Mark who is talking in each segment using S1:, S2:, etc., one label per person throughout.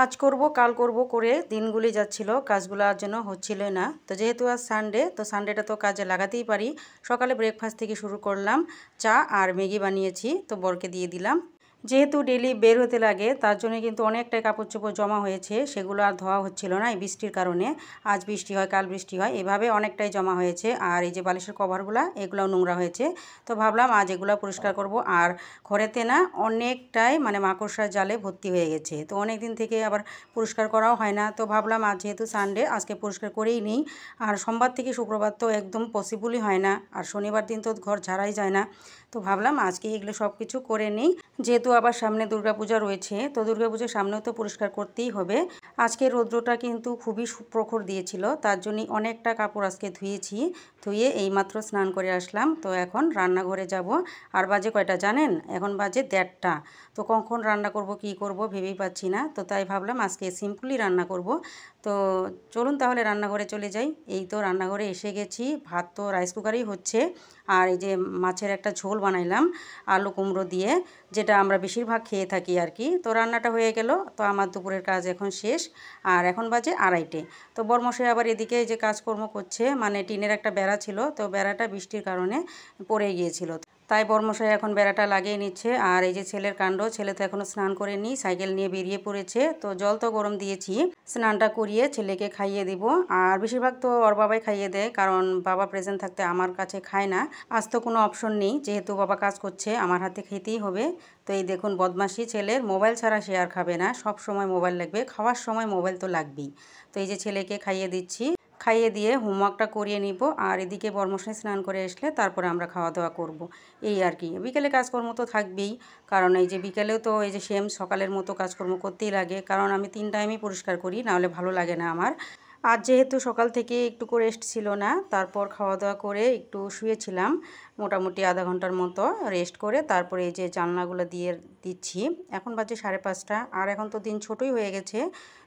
S1: আজ করব কাল করব করে দিনগুলি যাচ্ছিল, কাজগুলো আর যেন হচ্ছিল না। তো যেহেতু আজ সানডে, তো সানডেটা তো কাজে লাগাতেই পারি। সকালে ব্রেকফাস্ট থেকে শুরু করলাম, চা আর ম্যাগি বানিয়েছি, তো বরকে দিয়ে দিলাম। যেহেতু ডেলি বের হতে লাগে, তার জন্য কিন্তু অনেকটাই কাপড় চোপড় জমা হয়েছে, সেগুলো আর ধোয়া হচ্ছিল না এই বৃষ্টির কারণে। আজ বৃষ্টি হয় কাল বৃষ্টি হয়, এভাবে অনেকটাই জমা হয়েছে। আর এই যে বালিশের কভারগুলো, এগুলোও নোংরা হয়েছে। তো ভাবলাম আজ এগুলো পরিষ্কার করব। আর ঘরেতে না অনেকটাই মানে মাকড়সার জালে ভর্তি হয়ে গেছে, তো অনেক দিন থেকে আবার পরিষ্কার করাও হয় না। তো ভাবলাম আজ যেহেতু সানডে, আজকে পরিষ্কার করেই নিই। আর সোমবার থেকে শুক্রবার তো একদম পসিবলই হয় না, আর শনিবার দিন তো ঘর ঝাড়াই যায় না। তো ভাবলাম আজকে এগুলো সব কিছু করে নিই। যেহেতু আবার সামনে দুর্গাপূজা রয়েছে, তো দুর্গাপূজার সামনেও তো পরিষ্কার করতেই হবে। আজকে রৌদ্রটা কিন্তু খুবই প্রখর দিয়েছিল, তার জন্যই অনেকটা কাপড় আজকে ধুয়েছি। ধুয়ে এইমাত্র স্নান করে আসলাম। তো এখন রান্নাঘরে যাব। আর বাজে কয়টা জানেন? এখন বাজে 1:30টা। তো কখন রান্না করব কি করব ভেবেই পাচ্ছি না, তো তাই ভাবলাম আজকে সিম্পলি রান্না করব। তো চলুন তাহলে রান্নাঘরে চলে যাই। এই তো রান্নাঘরে এসে গেছি। ভাত তো রাইস কুকারেই হচ্ছে। আর এই যে মাছের একটা ঝোল বানাইলাম আলু কুমড়ো দিয়ে, যেটা আমরা বেশিরভাগ খেয়ে থাকি আর কি। তো রান্নাটা হয়ে গেল, তো আমার দুপুরের কাজ এখন শেষ। আর এখন বাজে 2:30। তো বরমশাই আবার এদিকে এই যে কাজকর্ম করছে, মানে টিনের একটা বেড়া ছিল, তো বেড়াটা বৃষ্টির কারণে পড়ে গিয়েছিল, তাই বরমশাই এখন বেড়াটা লাগিয়ে নিচ্ছে। আর এই যে ছেলের কাণ্ড, ছেলে তো এখনও স্নান করেনি, সাইকেল নিয়ে বেরিয়ে পড়েছে। তো জল তো গরম দিয়েছি, স্নানটা করিয়ে ছেলেকে খাইয়ে দিব। আর বেশিরভাগ তো ওর বাবাই খাইয়ে দেয়, কারণ বাবা প্রেজেন্ট থাকতে আমার কাছে খায় না। আজ তো কোনো অপশন নেই, যেহেতু বাবা কাজ করছে, আমার হাতে খেতেই হবে। তো এই দেখুন বদমাশি ছেলের, মোবাইল ছাড়া সে আর খাবে না, সব সময় মোবাইল লাগবে, খাওয়ার সময় মোবাইল তো লাগবেই। তো এই যে ছেলেকে খাইয়ে দিচ্ছি, খাইয়ে দিয়ে হোমওয়ার্কটা করিয়ে নিব। আর এদিকে বরমশাই স্নান করে আসলে তারপরে আমরা খাওয়া দাওয়া করব। এই আর কি, বিকেলে কাজকর্ম তো থাকবেই, কারণ এই যে বিকেলেও তো এই যে সেম সকালের মতো কাজকর্ম করতেই লাগে, কারণ আমি 3 টাইমই পরিষ্কার করি, নাহলে ভালো লাগে না আমার। আজ যেহেতু সকাল থেকে একটু রেস্ট ছিল না, তারপর খাওয়া দাওয়া করে একটু শুয়েছিলাম, মোটামুটি আধা ঘন্টার মতো রেস্ট করে তারপরে এই যে জানলাগুলো দিয়ে দিচ্ছি। এখন বাজে 5:30, আর এখন তো দিন ছোটই হয়ে গেছে।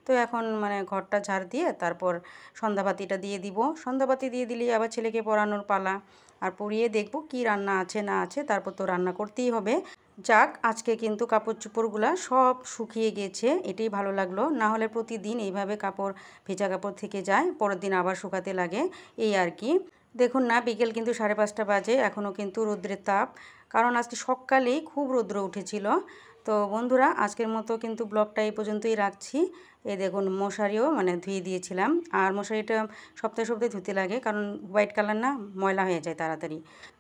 S1: তো এখন মানে ঘরটা ঝাড় দিয়ে তারপর সন্ধ্যাবাতিটা দিয়ে দিব। সন্ধ্যাবাতি দিয়ে দিলেই আবার ছেলেকে পড়ানোর পালা। আর পড়িয়ে দেখব কি রান্না আছে না আছে, তারপর তো রান্না করতেই হবে। যাক, আজকে কিন্তু কাপড় চোপড়গুলো সব শুকিয়ে গেছে, এটাই ভালো লাগলো। না হলে প্রতিদিন এইভাবে কাপড়, ভেজা কাপড় থেকে যায়, পরের দিন আবার শুকাতে লাগে, এই আর কি। দেখুন না, বিকেল কিন্তু 5:30 বাজে, এখনও কিন্তু রৌদ্রের তাপ, কারণ আজকে সকালেই খুব রৌদ্র উঠেছিল। তো বন্ধুরা, আজকের মতো কিন্তু ব্লগটা এই পর্যন্তই রাখছি। এই দেখুন মশারিও মানে ধুয়ে দিয়েছিলাম, আর মশারিটা সপ্তাহে সপ্তাহে ধুতে লাগে, কারণ হোয়াইট কালার না, ময়লা হয়ে যায় তাড়াতাড়ি।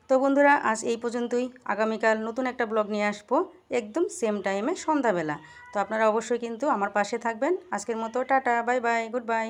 S1: তো বন্ধুরা, আজ এই পর্যন্তই। আগামীকাল নতুন একটা ব্লগ নিয়ে আসবো, একদম সেম টাইমে সন্ধ্যাবেলা। তো আপনারা অবশ্যই কিন্তু আমার পাশে থাকবেন। আজকের মতো tata, bye bye, good bye.